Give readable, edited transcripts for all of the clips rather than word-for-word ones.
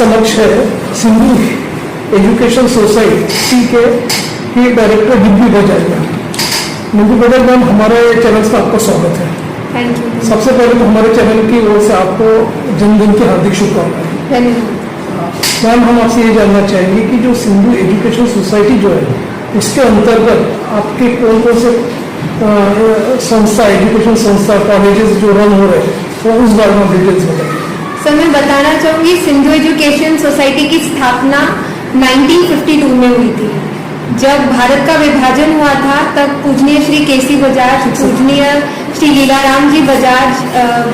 समक्ष है Sindhu education society के डायरेक्टर डिब्बी बजारिया। डिब्बी बजारिया मैम, हमारे चैनल पर आपका स्वागत है। Thank you. सबसे पहले तो हमारे चैनल की ओर से आपको जन्मदिन की हार्दिक शुभकामनाएं। मैम, हम आपसे ये जानना चाहेंगे कि जो सिंधु एजुकेशन सोसाइटी जो है, इसके अंतर्गत आपके कौन कौन से संस्था, एजुकेशन संस्था, कॉलेजेस जो रन हो रहे हैं, वो उस बारे में डिटेल्स बताइए। सर, मैं बताना चाहूँगी सिंधु एजुकेशन सोसाइटी की स्थापना 1952 में हुई थी। जब भारत का विभाजन हुआ था तब पूजनीय श्री केसी बजाज, पूजनीय श्री लीलाराम जी बजाज,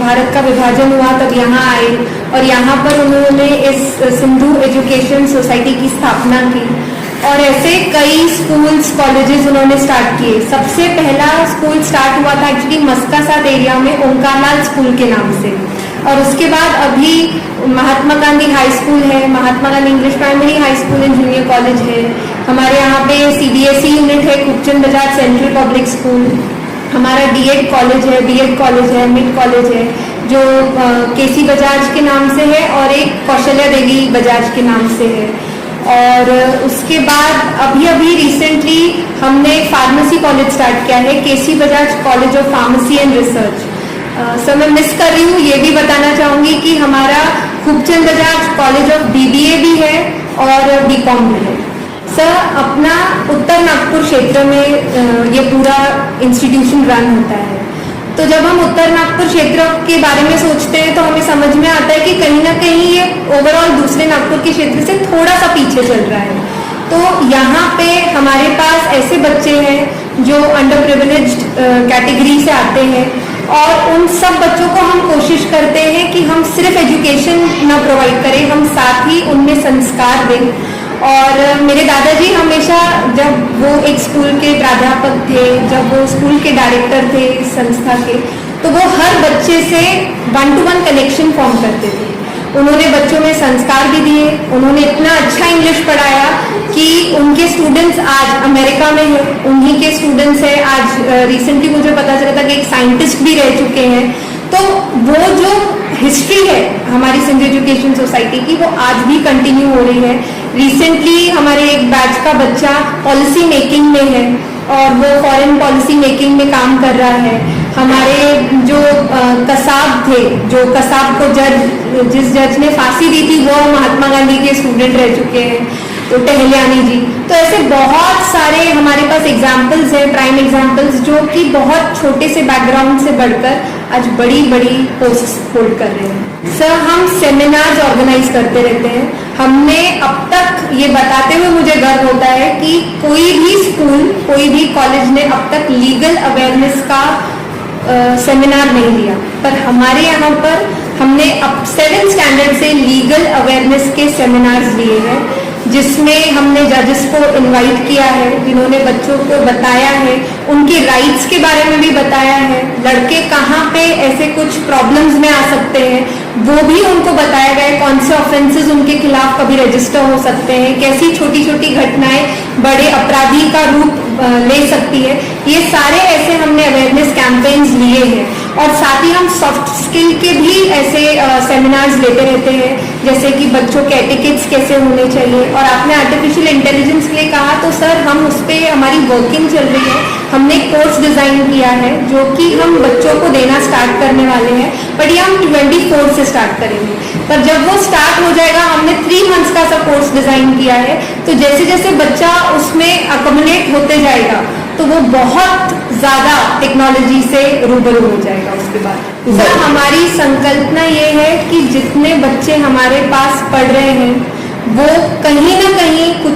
भारत का विभाजन हुआ तब यहाँ आए और यहाँ पर उन्होंने इस सिंधु एजुकेशन सोसाइटी की स्थापना की और ऐसे कई स्कूल्स, कॉलेजेस उन्होंने स्टार्ट किए। सबसे पहला स्कूल स्टार्ट हुआ था एक्चुअली मस्का सात एरिया में ओंकारलाल स्कूल के नाम से, और उसके बाद अभी महात्मा गांधी हाई स्कूल है, Mahatma Gandhi English primary high school and junior college है। हमारे यहाँ पे CBSE यूनिट है, Khubchand Bajaj central public school. हमारा DED कॉलेज है, BEd कॉलेज है, मिड कॉलेज है जो केसी बजाज के नाम से है और एक कौशल्या देवी बजाज के नाम से है। और उसके बाद अभी रिसेंटली हमने फार्मेसी कॉलेज स्टार्ट किया है, KC Bajaj college of pharmacy and research. Sir, मैं मिस कर रही हूँ, ये भी बताना चाहूँगी कि हमारा Khubchand Bajaj college of BBA भी है और BCom भी है। सर, अपना उत्तर नागपुर क्षेत्र में ये पूरा इंस्टीट्यूशन रन होता है। तो जब हम उत्तर नागपुर क्षेत्र के बारे में सोचते हैं तो हमें समझ में आता है कि कहीं ना कहीं ये ओवरऑल दूसरे नागपुर के क्षेत्र से थोड़ा सा पीछे चल रहा है। तो यहाँ पे हमारे पास ऐसे बच्चे हैं जो अंडर प्रिविलेज्ड कैटेगरी से आते हैं और उन सब बच्चों को हम कोशिश करते हैं कि हम सिर्फ एजुकेशन ना प्रोवाइड करें, हम साथ ही उनमें संस्कार दें। और मेरे दादाजी हमेशा, जब वो एक स्कूल के प्राध्यापक थे, जब वो स्कूल के डायरेक्टर थे इस संस्था के, तो वो हर बच्चे से 1-to-1 कनेक्शन फॉर्म करते थे। उन्होंने बच्चों में संस्कार भी दिए, उन्होंने इतना अच्छा इंग्लिश पढ़ाया कि उनके स्टूडेंट्स आज अमेरिका में हैं, उन्हीं के स्टूडेंट्स हैं। आज रिसेंटली मुझे पता चला था कि एक साइंटिस्ट भी रह चुके हैं। तो वो जो हिस्ट्री है हमारी सिंधु एजुकेशन सोसाइटी की, वो आज भी कंटिन्यू हो रही है। रिसेंटली हमारे एक बैच का बच्चा पॉलिसी मेकिंग में है और वो फॉरेन पॉलिसी मेकिंग में काम कर रहा है। हमारे जो कसाब थे, जो कसाब को जिस जज ने फांसी दी थी, वो महात्मा गांधी के स्टूडेंट रह चुके हैं, तो टहलियानी जी। तो ऐसे बहुत सारे हमारे पास एग्जाम्पल्स हैं, प्राइम एग्जाम्पल्स, जो कि बहुत छोटे से बैकग्राउंड से बढ़कर आज बड़ी बड़ी पोस्ट होल्ड कर रहे हैं। सर, हम सेमिनार्स ऑर्गेनाइज करते रहते हैं। हमने अब तक ये बताते हुए मुझे गर्व होता है कि कोई भी स्कूल, कोई भी कॉलेज ने अब तक लीगल अवेयरनेस का सेमिनार नहीं लिया, पर हमारे यहाँ पर हमने अब 7th स्टैंडर्ड से लीगल अवेयरनेस के सेमिनार्स लिए हैं, जिसमें हमने जजेस को इनवाइट किया है, जिन्होंने बच्चों को बताया है, उनके राइट्स के बारे में भी बताया है, लड़के कहाँ पे ऐसे कुछ प्रॉब्लम्स में आ सकते हैं वो भी उनको बताया गया है, कौन से ऑफेंसेस उनके खिलाफ कभी रजिस्टर हो सकते हैं, कैसी छोटी छोटी घटनाएं बड़े अपराधी का रूप ले सकती है। ये सारे ऐसे हमने अवेयरनेस कैंपेन्स लिए हैं और साथ ही हम सॉफ्ट स्किल के भी ऐसे सेमिनार्स लेते रहते हैं, जैसे कि बच्चों के एटिकेट्स कैसे होने चाहिए। और आपने आर्टिफिशियल इंटेलिजेंस के लिए कहा, तो सर हम उस पर हमारी वर्किंग चल रही है। हमने कोर्स डिजाइन किया है जो कि हम बच्चों को देना स्टार्ट करने वाले हैं, बट ये हम 24 से स्टार्ट करेंगे। पर जब वो स्टार्ट हो जाएगा, हमने 3 मंथ्स का सा कोर्स डिजाइन किया है, तो जैसे जैसे बच्चा उसमें अकोमोडेट होते जाएगा तो वो बहुत ज्यादा टेक्नोलॉजी से रूबरू हो जाएगा। उसके बाद सर, हमारी संकल्पना ये है कि जितने बच्चे हमारे पास पढ़ रहे हैं वो कहीं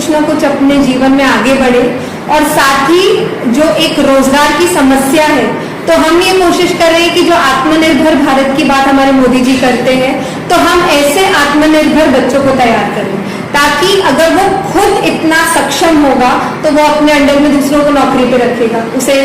ना कुछ अपने जीवन में आगे बढ़े, और साथ ही जो एक रोजगार की समस्या है, तो हम ये कोशिश कर रहे हैं कि जो आत्मनिर्भर भारत की बात हमारे मोदी जी करते हैं, तो हम ऐसे आत्मनिर्भर बच्चों को तैयार करें, ताकि अगर वो खुद इतना सक्षम होगा तो वो अपने अंडर में दूसरों को नौकरी पे रखेगा, उसे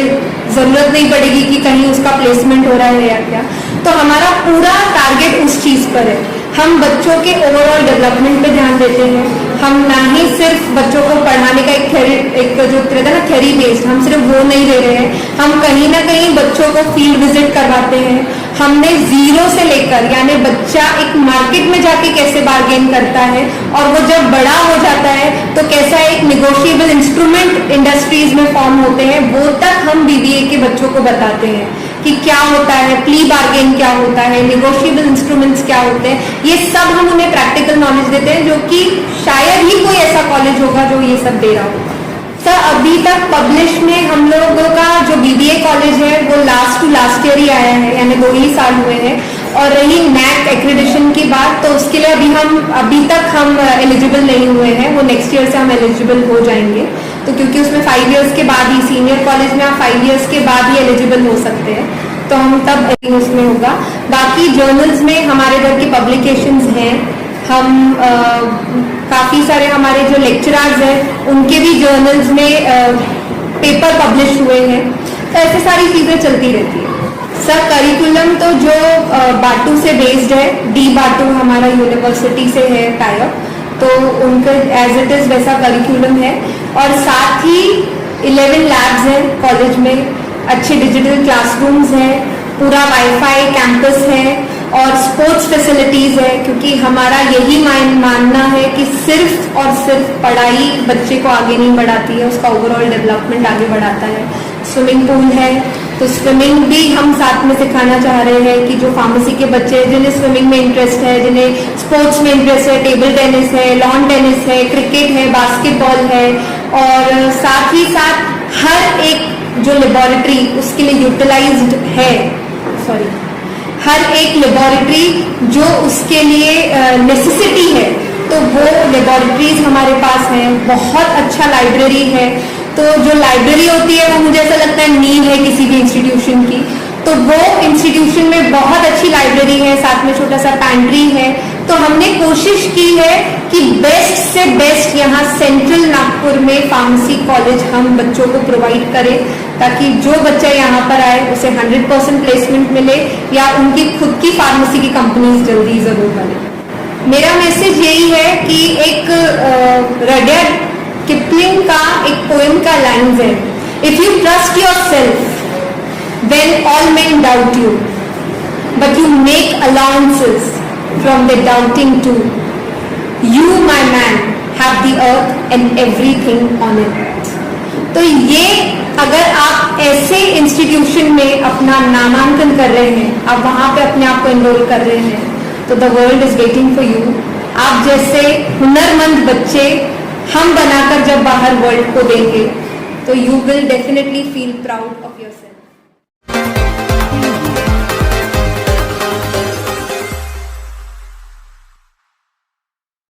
जरूरत नहीं पड़ेगी कि कहीं उसका प्लेसमेंट हो रहा है या क्या। तो हमारा पूरा टारगेट उस चीज पर है। हम बच्चों के ओवरऑल डेवलपमेंट पे ध्यान देते हैं। हम ना ही सिर्फ बच्चों को पढ़ाने का एक जो रहता है ना थ्योरी बेस्ड, हम सिर्फ वो नहीं दे रहे हैं। हम कहीं ना कहीं बच्चों को फील्ड विजिट करवाते हैं, हमने जीरो से लेकर, यानी बच्चा एक मार्केट में जाके कैसे बार्गेन करता है और वो जब बड़ा हो जाता है तो कैसा एक निगोशिएबल इंस्ट्रूमेंट इंडस्ट्रीज में फॉर्म होते हैं, वो तक हम बीबीए के बच्चों को बताते हैं कि क्या होता है, प्ली बार्गेन क्या होता है, निगोशिएबल इंस्ट्रूमेंट्स क्या होते हैं। ये सब हम उन्हें प्रैक्टिकल नॉलेज देते हैं, जो कि शायद ही कोई ऐसा कॉलेज होगा जो ये सब दे रहा होगा। सर अभी तक पब्लिश में हम लोगों का जो बीबीए कॉलेज है वो लास्ट ईयर ही आया है, यानी 2 ही साल हुए हैं। और रही नैक एक्रेडिशन की बात, तो उसके लिए अभी तक हम एलिजिबल नहीं हुए हैं, वो नेक्स्ट ईयर से हम एलिजिबल हो जाएंगे। तो क्योंकि उसमें 5 इयर्स के बाद ही, सीनियर कॉलेज में आप 5 इयर्स के बाद ही एलिजिबल हो सकते हैं, तो हम तब उसमें होगा। बाकी जर्नल्स में हमारे इधर की पब्लिकेशंस हैं, हम काफ़ी सारे हमारे जो लेक्चरर्स हैं उनके भी जर्नल्स में पेपर पब्लिश हुए हैं, तो ऐसी सारी चीज़ें चलती रहती है। सर करिकुलम तो जो बाटू से बेस्ड है, डी बाटू हमारा यूनिवर्सिटी से है टाइप, तो उनका एज इट इज़ वैसा करिकुलम है। और साथ ही 11 लैब्स हैं कॉलेज में, अच्छे डिजिटल क्लासरूम्स हैं, पूरा वाईफाई कैंपस है और स्पोर्ट्स फैसिलिटीज़ है, क्योंकि हमारा यही मानना है कि सिर्फ और सिर्फ पढ़ाई बच्चे को आगे नहीं बढ़ाती है, उसका ओवरऑल डेवलपमेंट आगे बढ़ाता है। स्विमिंग पूल है, तो स्विमिंग भी हम साथ में सिखाना चाह रहे हैं कि जो फार्मेसी के बच्चे जिन्हें स्विमिंग में इंटरेस्ट है, जिन्हें स्पोर्ट्स में इंटरेस्ट है, टेबल टेनिस है, लॉन टेनिस है, क्रिकेट है, बास्केटबॉल है, और साथ ही साथ हर एक जो लेबोरेटरी उसके लिए यूटिलाइज्ड है, हर एक लेबोरेटरी जो उसके लिए नेसेसिटी है, तो वो लेबोरेटरीज हमारे पास हैं। बहुत अच्छा लाइब्रेरी है, तो जो लाइब्रेरी होती है वो मुझे ऐसा लगता है नींव है किसी भी इंस्टीट्यूशन की, तो वो इंस्टीट्यूशन में बहुत अच्छी लाइब्रेरी है, साथ में छोटा सा पैंट्री है। तो हमने कोशिश की है कि बेस्ट से बेस्ट यहाँ सेंट्रल नागपुर में फार्मेसी कॉलेज हम बच्चों को प्रोवाइड करें, ताकि जो बच्चा यहाँ पर आए उसे 100% प्लेसमेंट मिले या उनकी खुद की फार्मेसी की कंपनीज जल्दी जरूर बने। मेरा मैसेज यही है कि एक रडियार्ड किपलिंग का एक पोएम का लाइन है, if you trust yourself when all men doubt you but you make allowances from the doubting too, you my man have the earth and everything on it. तो ये अगर आप ऐसे institution में अपना नामांकन कर रहे हैं, आप वहां पे अपने आप को एनरोल कर रहे हैं, तो the world is waiting for you. आप जैसे हुनरमंद बच्चे हम बनाकर जब बाहर वर्ल्ड को देंगे, तो you will definitely feel proud of